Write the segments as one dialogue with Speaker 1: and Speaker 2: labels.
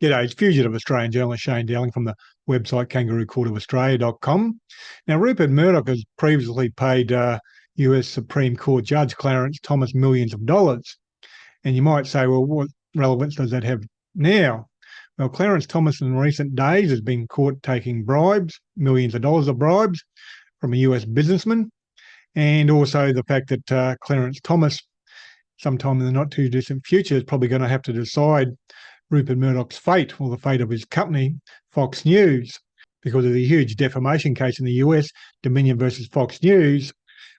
Speaker 1: G'day, it's fugitive Australian journalist Shane Dowling from the website kangaroocourtofaustralia.com. Now, Rupert Murdoch has previously paid US Supreme Court Judge Clarence Thomas millions of dollars. And you might say, well, what relevance does that have now? Well, Clarence Thomas in recent days has been caught taking bribes, millions of dollars of bribes from a US businessman, and also the fact that Clarence Thomas, sometime in the not too distant future, is probably going to have to decide Rupert Murdoch's fate, or the fate of his company, Fox News, because of the huge defamation case in the US, Dominion versus Fox News,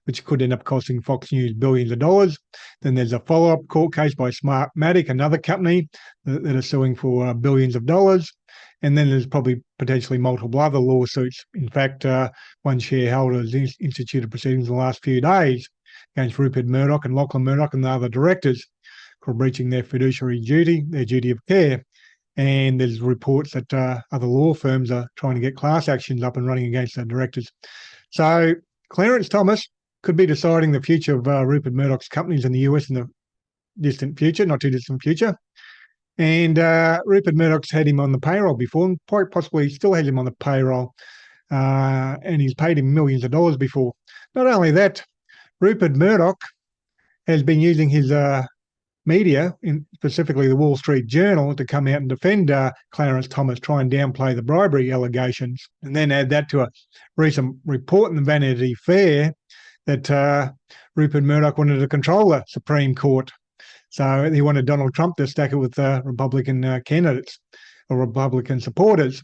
Speaker 1: which could end up costing Fox News billions of dollars. Then there's a follow-up court case by Smartmatic, another company that are suing for billions of dollars. And then there's probably potentially multiple other lawsuits. In fact, one shareholder has instituted proceedings in the last few days against Rupert Murdoch and Lachlan Murdoch and the other directors for breaching their fiduciary duty, their duty of care. And there's reports that other law firms are trying to get class actions up and running against their directors. So Clarence Thomas could be deciding the future of Rupert Murdoch's companies in the US in the distant future, not too distant future. And Rupert Murdoch's had him on the payroll before, and quite possibly still has him on the payroll. And he's paid him millions of dollars before. Not only that, Rupert Murdoch has been using his media, specifically the Wall Street Journal, to come out and defend Clarence Thomas, try and downplay the bribery allegations, and then add that to a recent report in the Vanity Fair that Rupert Murdoch wanted to control the Supreme Court. So he wanted Donald Trump to stack it with Republican candidates or Republican supporters.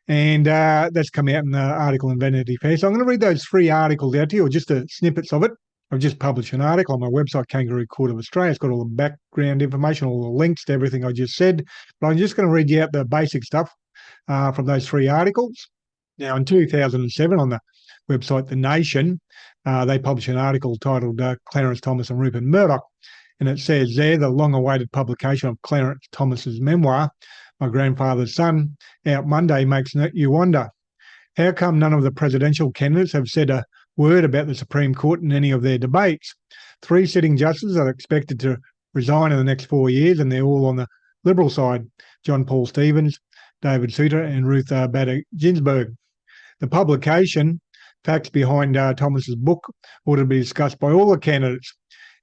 Speaker 1: And that's come out in the article in Vanity Fair. So I'm going to read those 3 articles out to you, or just snippets of it. I've just published an article on my website, Kangaroo Court of Australia. It's got all the background information, all the links to everything I just said. But I'm just going to read you out the basic stuff from those 3 articles. Now, in 2007, on the website The Nation, they published an article titled Clarence Thomas and Rupert Murdoch. And it says there, the long-awaited publication of Clarence Thomas's memoir, My Grandfather's Son, out Monday, makes you wonder. How come none of the presidential candidates have said a word about the Supreme Court in any of their debates? 3 sitting justices are expected to resign in the next 4 years, and they're all on the Liberal side: John Paul Stevens, David Souter, and Ruth Bader Ginsburg. The publication, facts behind Thomas's book, ought to be discussed by all the candidates.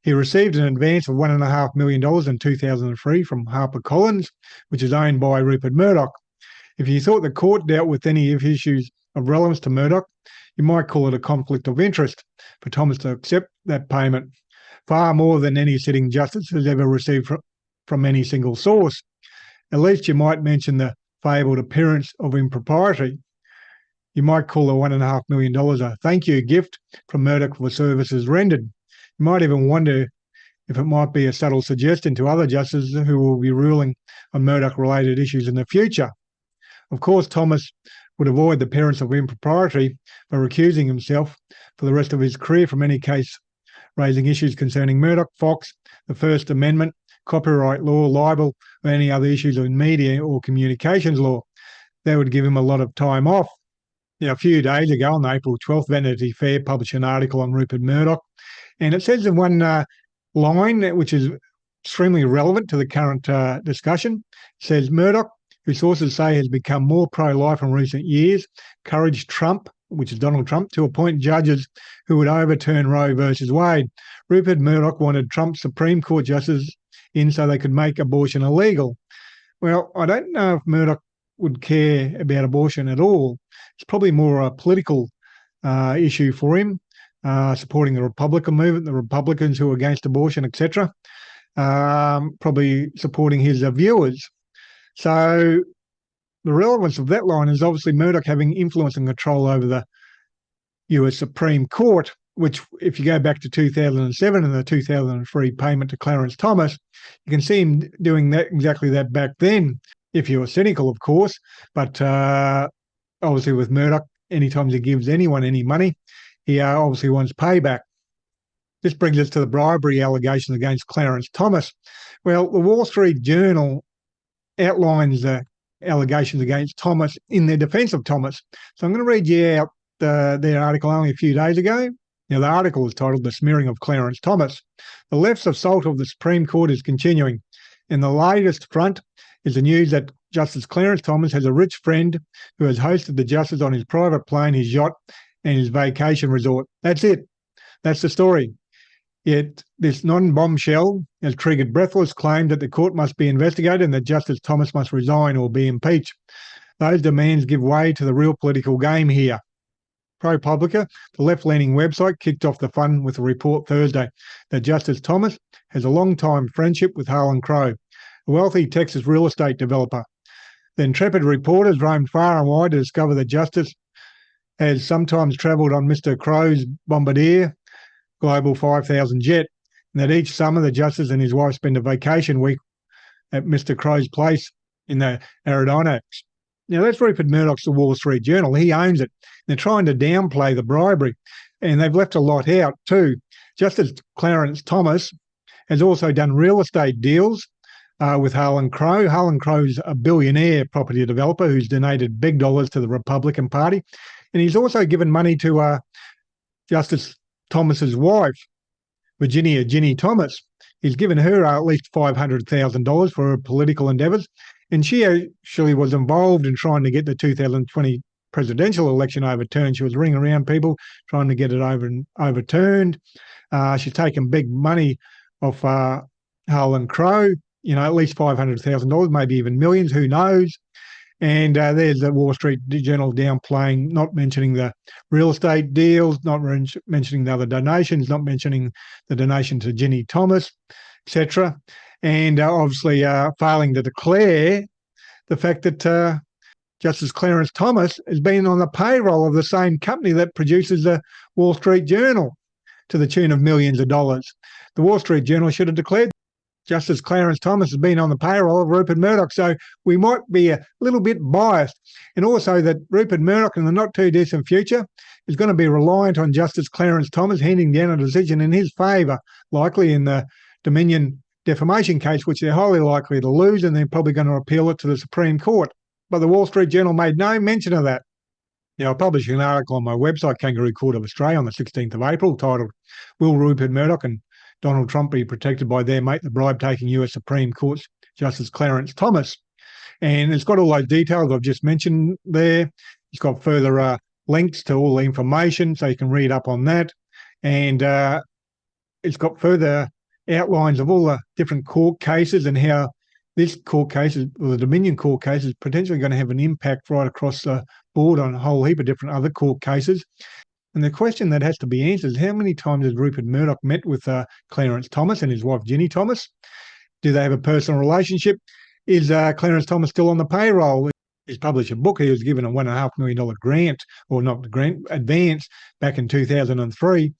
Speaker 1: He received an advance of $1.5 million in 2003 from HarperCollins, which is owned by Rupert Murdoch. If you thought the court dealt with any issues of relevance to Murdoch, you might call it a conflict of interest for Thomas to accept that payment, far more than any sitting justice has ever received from any single source. At least you might mention the fabled appearance of impropriety. You might call the $1.5 million a thank you gift from Murdoch for services rendered. You might even wonder if it might be a subtle suggestion to other justices who will be ruling on Murdoch-related issues in the future. Of course, Thomas would avoid the appearance of impropriety by recusing himself for the rest of his career from any case raising issues concerning Murdoch, Fox, the First Amendment, copyright law, libel, or any other issues in media or communications law. That would give him a lot of time off. Now, a few days ago, on April 12th, Vanity Fair published an article on Rupert Murdoch, and it says in one line, which is extremely relevant to the current discussion, it says, Murdoch, who sources say has become more pro-life in recent years, encouraged Trump, which is Donald Trump, to appoint judges who would overturn Roe versus Wade. Rupert Murdoch wanted Trump's Supreme Court justices in so they could make abortion illegal. Well, I don't know if Murdoch would care about abortion at all. It's probably more a political issue for him, supporting the Republican movement, the Republicans who are against abortion, etc., probably supporting his viewers. So the relevance of that line is obviously Murdoch having influence and control over the US Supreme Court, which, if you go back to 2007 and the 2003 payment to Clarence Thomas, you can see him doing that exactly that back then, if you were cynical, of course. But obviously with Murdoch, anytime he gives anyone any money, he obviously wants payback. This brings us to the bribery allegations against Clarence Thomas. Well, the Wall Street Journal outlines the allegations against Thomas in their defence of Thomas. So I'm going to read you out their article only a few days ago. Now, the article is titled The Smearing of Clarence Thomas. The left's assault of the Supreme Court is continuing. In the latest front, is the news that Justice Clarence Thomas has a rich friend who has hosted the justice on his private plane, his yacht, and his vacation resort. That's it. That's the story. Yet this non-bombshell has triggered breathless claim that the court must be investigated and that Justice Thomas must resign or be impeached. Those demands give way to the real political game here. ProPublica, the left-leaning website, kicked off the fun with a report Thursday that Justice Thomas has a long-time friendship with Harlan Crow, a wealthy Texas real estate developer. The intrepid reporters roamed far and wide to discover that Justice has sometimes travelled on Mr. Crow's Bombardier Global 5000 jet, and that each summer the Justice and his wife spend a vacation week at Mr. Crow's place in the Adirondacks. Now, that's Rupert Murdoch's The Wall Street Journal. He owns it. They're trying to downplay the bribery, and they've left a lot out too. Justice Clarence Thomas has also done real estate deals with Harlan Crow. Harlan Crow's a billionaire property developer who's donated big dollars to the Republican Party, and he's also given money to Justice Thomas's wife, Virginia Ginny Thomas. He's given her at least $500,000 for her political endeavours, and she actually was involved in trying to get the 2020 presidential election overturned. She was ringing around people trying to get it overturned. She's taken big money off Harlan Crow, at least $500,000, maybe even millions, who knows. And there's the Wall Street Journal downplaying, not mentioning the real estate deals, not mentioning the other donations, not mentioning the donation to Ginny Thomas, etc. And obviously failing to declare the fact that Justice Clarence Thomas has been on the payroll of the same company that produces the Wall Street Journal to the tune of millions of dollars. The Wall Street Journal should have declared Justice Clarence Thomas has been on the payroll of Rupert Murdoch, so we might be a little bit biased. And also that Rupert Murdoch in the not-too-distant future is going to be reliant on Justice Clarence Thomas handing down a decision in his favour, likely in the Dominion defamation case, which they're highly likely to lose, and they're probably going to appeal it to the Supreme Court. But the Wall Street Journal made no mention of that. Now, I published an article on my website, Kangaroo Court of Australia, on the 16th of April, titled, "Will Rupert Murdoch and Donald Trump be protected by their mate, the bribe-taking US Supreme Court's Justice Clarence Thomas?" And it's got all those details I've just mentioned there. It's got further links to all the information, so you can read up on that. And it's got further outlines of all the different court cases and how this court case, or the Dominion court case, is potentially going to have an impact right across the board on a whole heap of different other court cases. And the question that has to be answered is, how many times has Rupert Murdoch met with Clarence Thomas and his wife, Ginny Thomas? Do they have a personal relationship? Is Clarence Thomas still on the payroll? He's published a book. He was given a $1.5 million grant, or not grant, advance back in 2003.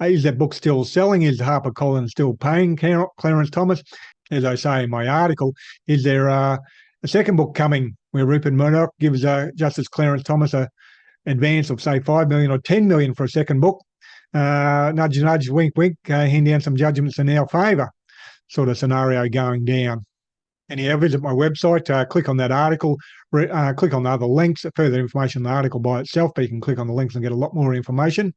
Speaker 1: Is that book still selling? Is HarperCollins still paying Clarence Thomas? As I say in my article, is there a second book coming where Rupert Murdoch gives Justice Clarence Thomas a advance of, say, $5 million or $10 million for a second book? Nudge, nudge, wink, wink, hand down some judgments in our favour sort of scenario going down. Anyhow, visit my website, click on that article, click on the other links, further information on the article by itself, but you can click on the links and get a lot more information.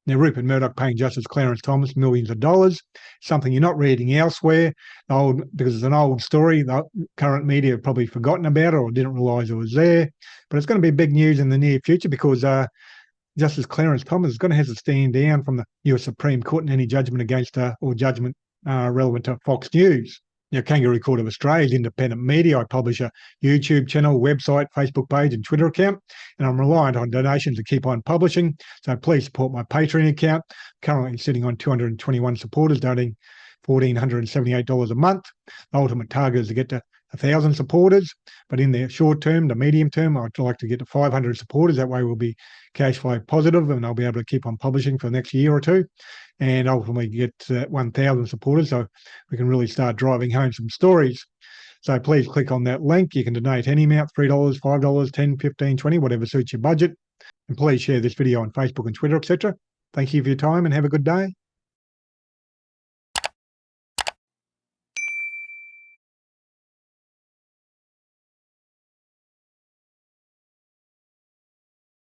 Speaker 1: Now, Rupert Murdoch paying Justice Clarence Thomas millions of dollars, something you're not reading elsewhere, because it's an old story. The current media have probably forgotten about it or didn't realise it was there. But it's going to be big news in the near future, because Justice Clarence Thomas is going to have to stand down from the US Supreme Court in any judgment against or judgment relevant to Fox News. Now, Kangaroo Court of Australia is independent media. I publish a YouTube channel, website, Facebook page, and Twitter account, and I'm reliant on donations to keep on publishing. So please support my Patreon account. Currently sitting on 221 supporters, donating $1,478 a month. The ultimate target is to get to 1,000 supporters, but in the short term, the medium term, I'd like to get to 500 supporters. That way we'll be cash flow positive, and I'll be able to keep on publishing for the next year or two, and ultimately get to that 1,000 supporters so we can really start driving home some stories. So please click on that link. You can donate any amount, $3, $5, $10, $15, $20, whatever suits your budget. And please share this video on Facebook and Twitter, etc. Thank you for your time and have a good day.